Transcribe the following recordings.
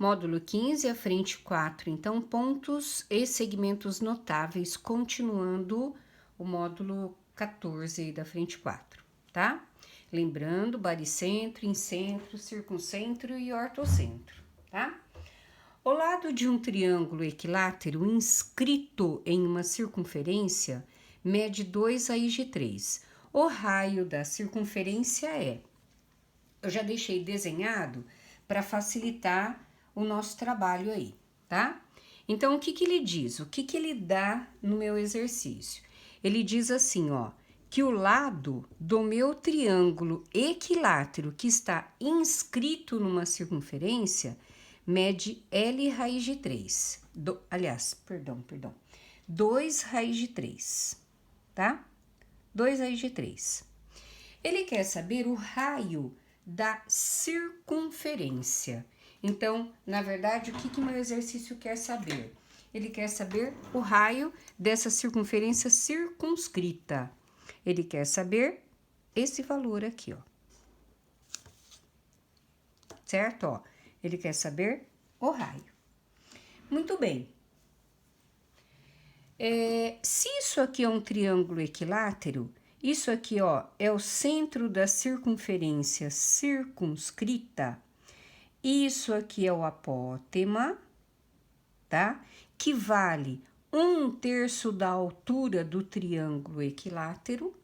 Módulo 15, a frente 4, então, pontos e segmentos notáveis, continuando o módulo 14 da frente 4, tá? Lembrando, baricentro, incentro, circuncentro e ortocentro, tá? O lado de um triângulo equilátero inscrito em uma circunferência mede 2 raiz de 3. O raio da circunferência é... Eu já deixei desenhado para facilitar o nosso trabalho aí, tá? Então, o que que ele diz? O que que ele dá no meu exercício? Ele diz assim, ó, que o lado do meu triângulo equilátero que está inscrito numa circunferência mede L raiz de 3. Perdão. 2 raiz de 3, tá? 2 raiz de 3. Ele quer saber o raio da circunferência. Então, na verdade, o que meu exercício quer saber? Ele quer saber o raio dessa circunferência circunscrita. Ele quer saber esse valor aqui, ó. Certo? Ó, ele quer saber o raio. Muito bem. Se isso aqui é um triângulo equilátero, isso aqui, ó, é o centro da circunferência circunscrita. Isso aqui é o apótema, tá? Que vale 1/3 da altura do triângulo equilátero.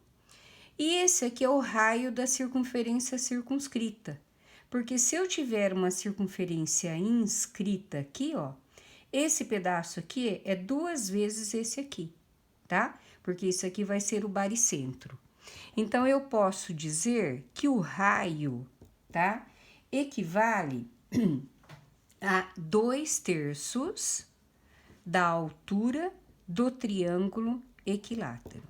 E esse aqui é o raio da circunferência circunscrita. Porque se eu tiver uma circunferência inscrita aqui, ó, esse pedaço aqui é 2 vezes esse aqui, tá? Porque isso aqui vai ser o baricentro. Então, eu posso dizer que o raio, tá? Equivale a 2/3 da altura do triângulo equilátero.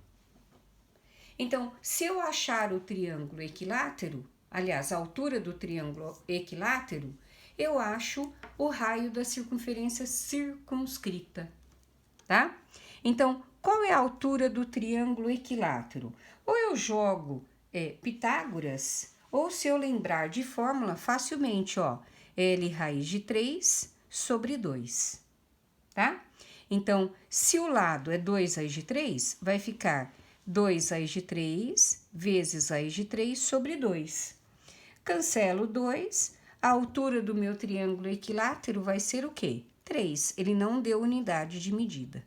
Então, se eu achar o triângulo equilátero, aliás, a altura do triângulo equilátero, eu acho o raio da circunferência circunscrita, tá? Então, qual é a altura do triângulo equilátero? Ou eu jogo Pitágoras, ou se eu lembrar de fórmula, facilmente, ó, L raiz de 3 sobre 2, tá? Então, se o lado é 2 raiz de 3, vai ficar 2 raiz de 3 vezes raiz de 3 sobre 2. Cancelo 2, a altura do meu triângulo equilátero vai ser o quê? 3. Ele não deu unidade de medida,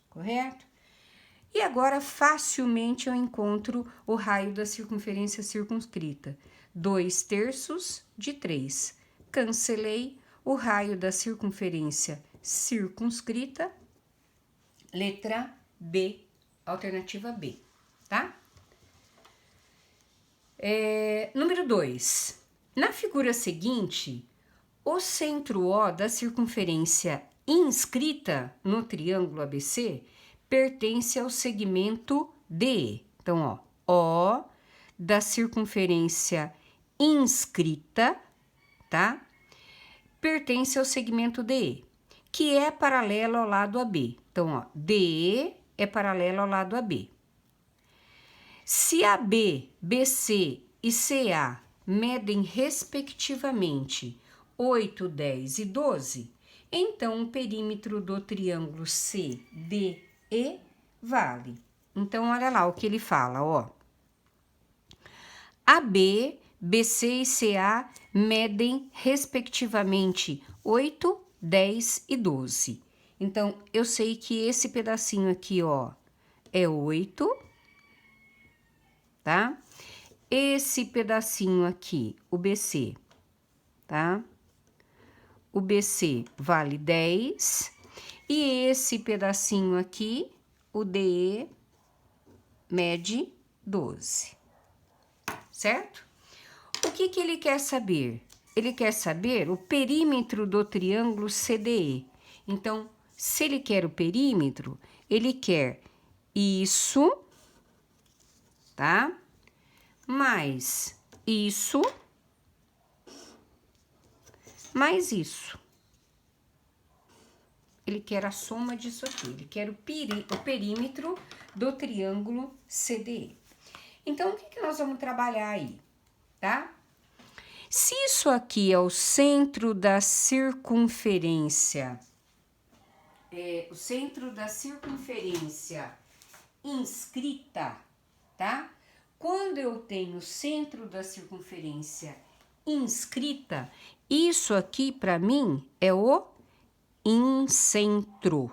correto? E agora, facilmente, eu encontro o raio da circunferência circunscrita. 2/3 de 3. Cancelei o raio da circunferência circunscrita. Letra B, alternativa B, tá? Número 2. Na figura seguinte, o centro O da circunferência inscrita no triângulo ABC pertence ao segmento DE. Então, ó, O da circunferência inscrita, tá? Pertence ao segmento DE, que é paralelo ao lado AB. Então, ó, DE é paralelo ao lado AB. Se AB, BC e CA medem respectivamente 8, 10 e 12, então o perímetro do triângulo CDE vale. Então, olha lá o que ele fala, ó. AB, BC e CA medem respectivamente 8, 10 e 12. Então, eu sei que esse pedacinho aqui, ó, é 8, tá? Esse pedacinho aqui, o BC, tá? O BC vale 10. E esse pedacinho aqui, o DE, mede 12. Certo? O que que ele quer saber? Ele quer saber o perímetro do triângulo CDE. Então, se ele quer o perímetro, ele quer isso, tá? Mais isso, mais isso. Ele quer a soma disso aqui. Ele quer o perímetro do triângulo CDE. Então, o que que nós vamos trabalhar aí, tá? Se isso aqui é o centro da circunferência, o centro da circunferência inscrita, tá? Quando eu tenho o centro da circunferência inscrita, isso aqui para mim é o incentro.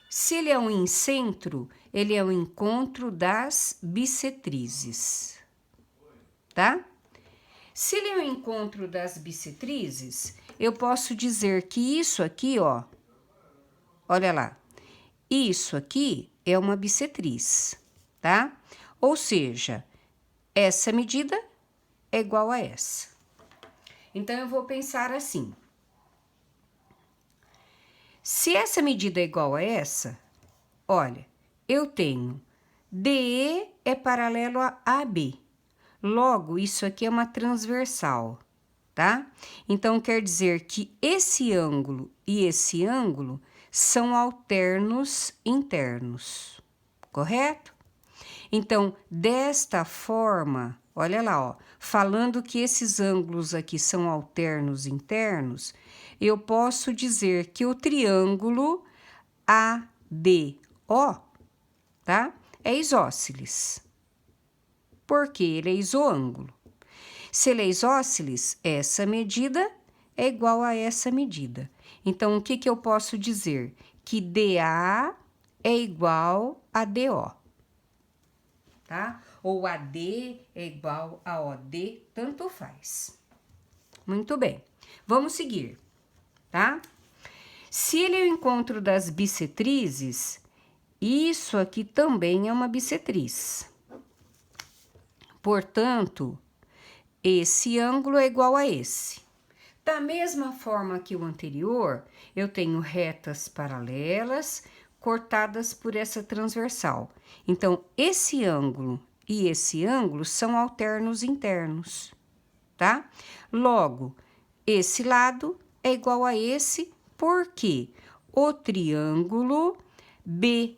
Se ele é um incentro, ele é o encontro das bissetrizes, tá? Se ele é o encontro das bissetrizes, eu posso dizer que isso aqui, ó, olha lá, isso aqui é uma bissetriz, tá? Ou seja, essa medida é igual a essa. Então, eu vou pensar assim. Se essa medida é igual a essa, olha, eu tenho DE é paralelo a AB. Logo, isso aqui é uma transversal, tá? Então, quer dizer que esse ângulo e esse ângulo são alternos internos, correto? Então, desta forma, olha lá, ó, falando que esses ângulos aqui são alternos internos, eu posso dizer que o triângulo ADO, tá? É isósceles. Porque ele é isoângulo. Se ele é isósceles, essa medida é igual a essa medida. Então, o que eu posso dizer? Que DA é igual a DO, tá? Ou AD é igual a OD, tanto faz. Muito bem, vamos seguir, tá? Se ele é o encontro das bissetrizes, isso aqui também é uma bissetriz. Portanto, esse ângulo é igual a esse. Da mesma forma que o anterior, eu tenho retas paralelas cortadas por essa transversal. Então, esse ângulo e esse ângulo são alternos internos, tá? Logo, esse lado é igual a esse, porque o triângulo BEO,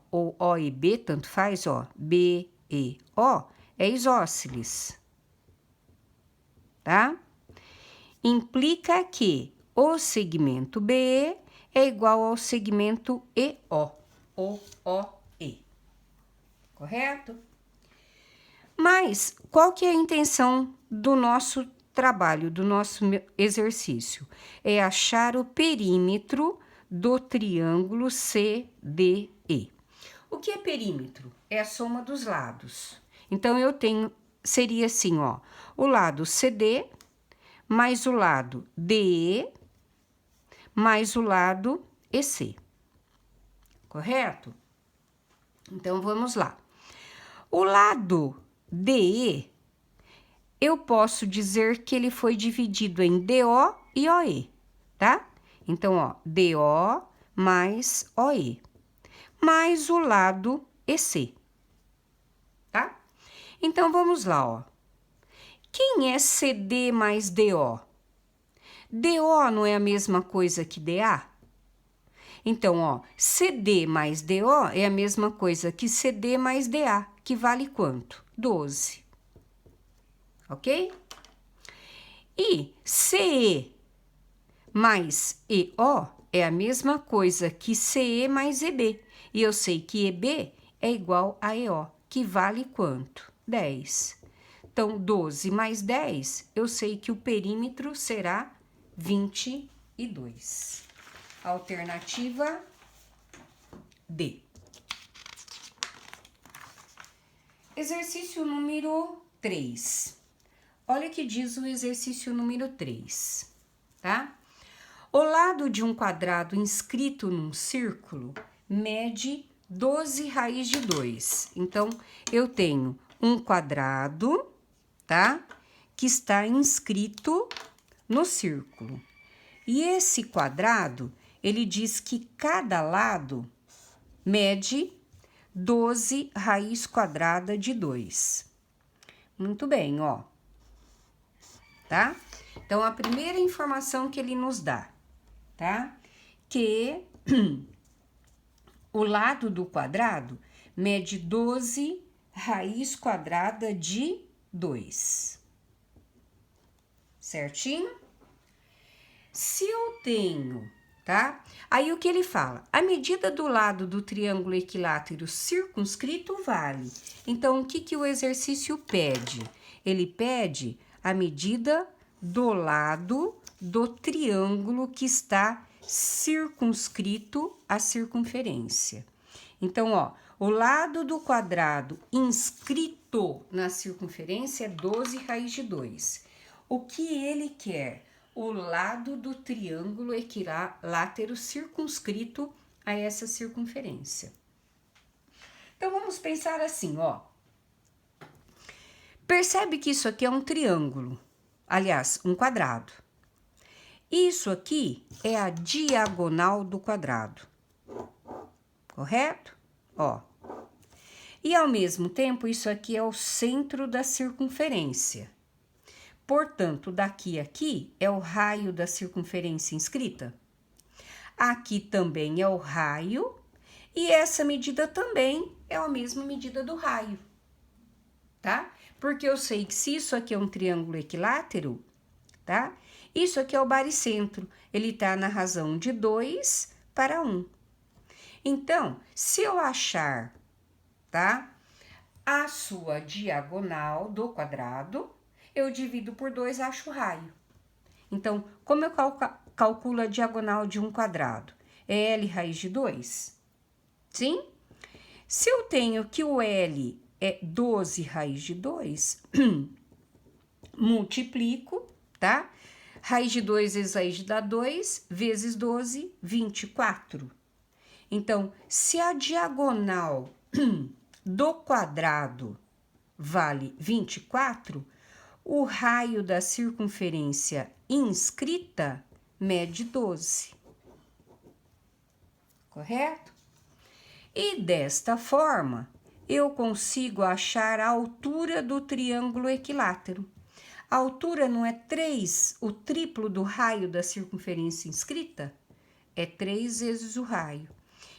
ou O e B, tanto faz, ó, BEO, é isósceles, tá? Implica que o segmento BE é igual ao segmento EO, ou OE, correto? Mas qual que é a intenção do nosso trabalho, do nosso exercício? É achar o perímetro do triângulo CDE. O que é perímetro? É a soma dos lados. Então, eu tenho, seria assim, ó, o lado CD mais o lado DE mais o lado EC. Correto? Então, vamos lá. O lado DE, eu posso dizer que ele foi dividido em DO e OE, tá? Então, ó, DO mais OE, mais o lado EC, tá? Então, vamos lá, ó. Quem é CD mais DO? DO não é a mesma coisa que DA? Então, ó, CD mais DO é a mesma coisa que CD mais DA, que vale quanto? 12. Ok? E CE mais EO é a mesma coisa que CE mais EB. E eu sei que EB é igual a EO, que vale quanto? 10. Então, 12 mais 10, eu sei que o perímetro será 22. Alternativa D. Exercício número 3. Olha o que diz o exercício número 3, tá? O lado de um quadrado inscrito num círculo mede 12 raiz de 2. Então, eu tenho um quadrado, tá? Que está inscrito no círculo. E esse quadrado, ele diz que cada lado mede 12 raiz quadrada de 2. Muito bem, ó. Tá? Então, a primeira informação que ele nos dá, tá? Que o lado do quadrado mede 12 raiz quadrada de 2. certinho? Se eu tenho, tá? Aí o que ele fala? A medida do lado do triângulo equilátero circunscrito vale. Então, o que que o exercício pede? Ele pede a medida do lado do triângulo que está circunscrito à circunferência. Então, ó, o lado do quadrado inscrito na circunferência é 12 raiz de 2. O que ele quer? O lado do triângulo equilátero circunscrito a essa circunferência. Então, vamos pensar assim, ó. Percebe que isso aqui é um triângulo, aliás, um quadrado. Isso aqui é a diagonal do quadrado, correto? Ó. E ao mesmo tempo, isso aqui é o centro da circunferência. Portanto, daqui a aqui é o raio da circunferência inscrita. Aqui também é o raio, e essa medida também é a mesma medida do raio, tá? Porque eu sei que se isso aqui é um triângulo equilátero, tá? Isso aqui é o baricentro, ele tá na razão de 2 para 1. Então, se eu achar, tá? A sua diagonal do quadrado, eu divido por 2, acho o raio. Então, como eu calculo a diagonal de um quadrado? É L raiz de 2? Sim? Se eu tenho que o L é 12 raiz de 2, multiplico, tá? Raiz de 2 vezes raiz de 2, vezes 12, 24. Então, se a diagonal do quadrado vale 24, o raio da circunferência inscrita mede 12. Correto? E desta forma, eu consigo achar a altura do triângulo equilátero. A altura não é 3, o triplo do raio da circunferência inscrita? É 3 vezes o raio.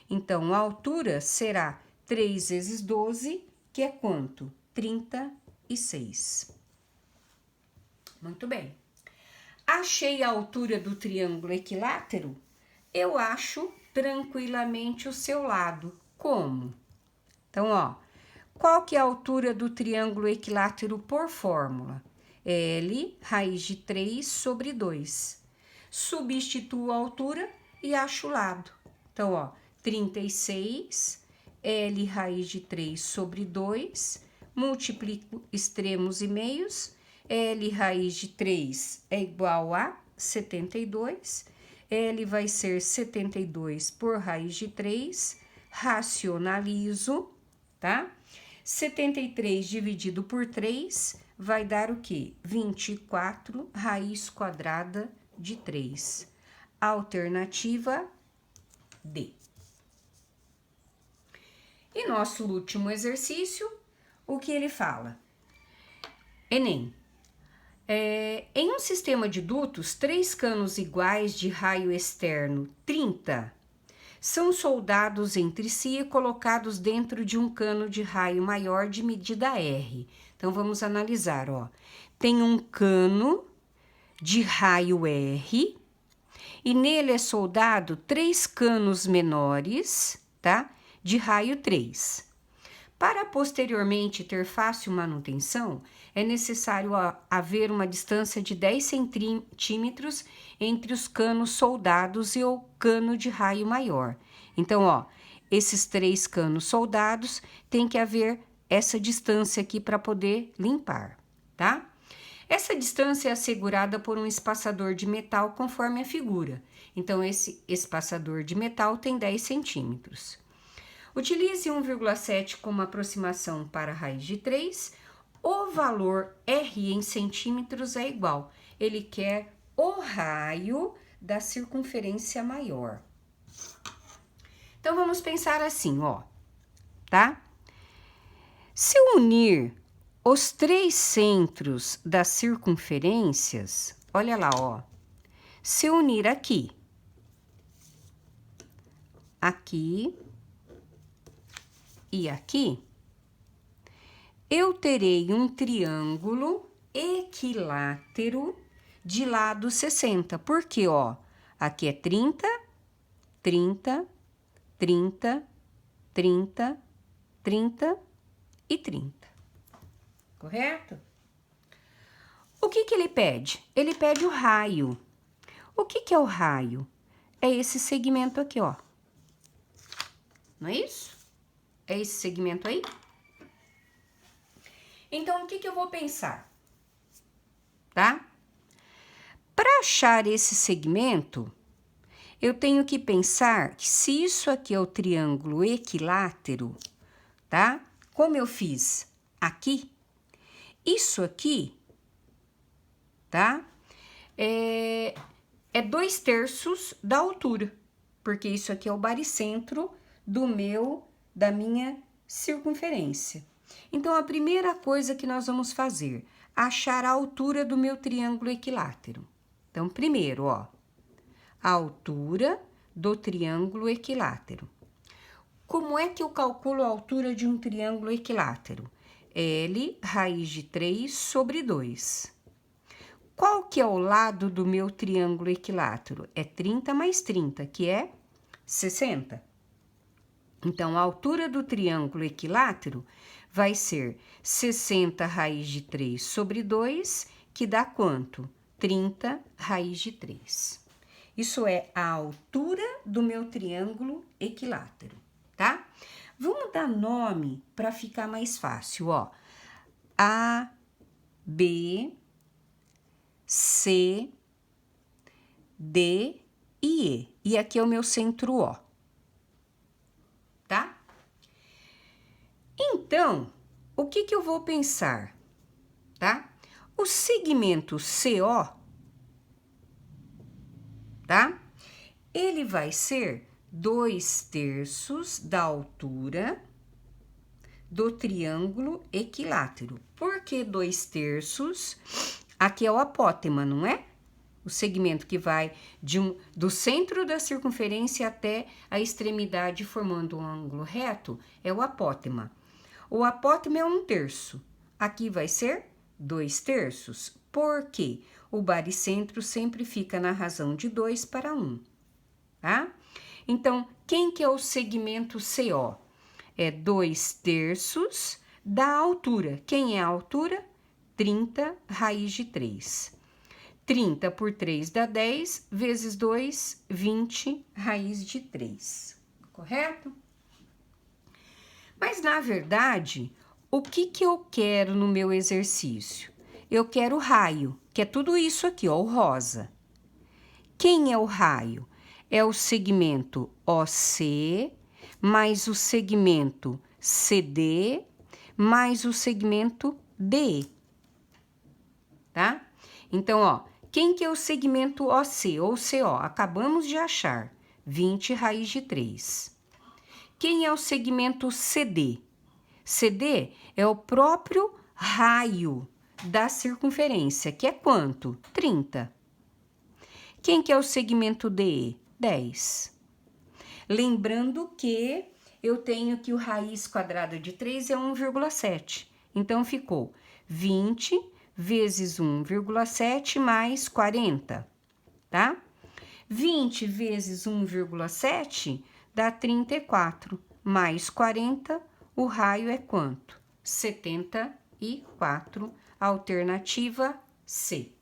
Então, a altura será 3 vezes 12, que é quanto? 36. Muito bem. Achei a altura do triângulo equilátero? Eu acho tranquilamente o seu lado. Como? Então, ó, qual que é a altura do triângulo equilátero por fórmula? L raiz de 3 sobre 2. Substituo a altura e acho o lado. Então, ó, 36, L raiz de 3 sobre 2, multiplico extremos e meios, L raiz de 3 é igual a 72, L vai ser 72 por raiz de 3, racionalizo, tá? 73 dividido por 3 vai dar o quê? 24 raiz quadrada de 3. Alternativa D. E nosso último exercício, o que ele fala? Enem. Em um sistema de dutos, 3 canos iguais de raio externo 30 são soldados entre si e colocados dentro de um cano de raio maior de medida R. Então, vamos analisar, ó. Tem um cano de raio R e nele é soldado 3 canos menores, tá? De raio 3. Para posteriormente ter fácil manutenção, é necessário haver uma distância de 10 centímetros entre os canos soldados e o cano de raio maior. Então, ó, esses 3 canos soldados tem que haver essa distância aqui para poder limpar, tá? Essa distância é assegurada por um espaçador de metal conforme a figura. Então, esse espaçador de metal tem 10 centímetros. Utilize 1,7 como aproximação para a raiz de 3. O valor R em centímetros é igual. Ele quer o raio da circunferência maior. Então, vamos pensar assim, ó, tá? Se eu unir os 3 centros das circunferências, olha lá, ó. Se eu unir aqui, aqui e aqui, eu terei um triângulo equilátero de lado 60. Porque, ó, aqui é 30, 30, 30, 30, 30 e 30. Correto? O que ele pede? Ele pede o raio. O que é o raio? É esse segmento aqui, ó. Não é isso? É esse segmento aí? Então, o que eu vou pensar? Tá? Para achar esse segmento, eu tenho que pensar que se isso aqui é o triângulo equilátero, tá? Como eu fiz aqui, isso aqui, tá? É 2/3 da altura, porque isso aqui é o baricentro da minha circunferência. Então, a primeira coisa que nós vamos fazer, achar a altura do meu triângulo equilátero. Então, primeiro, ó, a altura do triângulo equilátero. Como é que eu calculo a altura de um triângulo equilátero? L raiz de 3 sobre 2. Qual que é o lado do meu triângulo equilátero? É 30 mais 30, que é 60. Então, a altura do triângulo equilátero vai ser 60 raiz de 3 sobre 2, que dá quanto? 30 raiz de 3. Isso é a altura do meu triângulo equilátero, tá? Vamos dar nome para ficar mais fácil, ó. A, B, C, D e E. E aqui é o meu centro O. Tá? Então, o que eu vou pensar, tá? O segmento CO, tá? Ele vai ser 2/3 da altura do triângulo equilátero. Por que 2/3? Aqui é o apótema, não é? O segmento que vai do centro da circunferência até a extremidade formando um ângulo reto é o apótema. O apótema é 1/3. Aqui vai ser 2/3. Por quê? O baricentro sempre fica na razão de 2 para 1, tá? Então, quem que é o segmento CO? É 2/3 da altura. Quem é a altura? 30 raiz de 3. 30 por 3 dá 10, vezes 2, 20 raiz de 3. Correto? Mas, na verdade, o que eu quero no meu exercício? Eu quero o raio, que é tudo isso aqui, ó, o rosa. Quem é o raio? É o segmento OC, mais o segmento CD, mais o segmento DE. Tá? Então, ó, quem que é o segmento OC ou CO? Acabamos de achar, 20 raiz de 3. Quem é o segmento CD? CD é o próprio raio da circunferência, que é quanto? 30. Quem que é o segmento DE? 10. Lembrando que eu tenho que o raiz quadrada de 3 é 1,7. Então, ficou 20 vezes 1,7 mais 40, tá? 20 vezes 1,7 dá 34, mais 40, o raio é quanto? 74, alternativa C.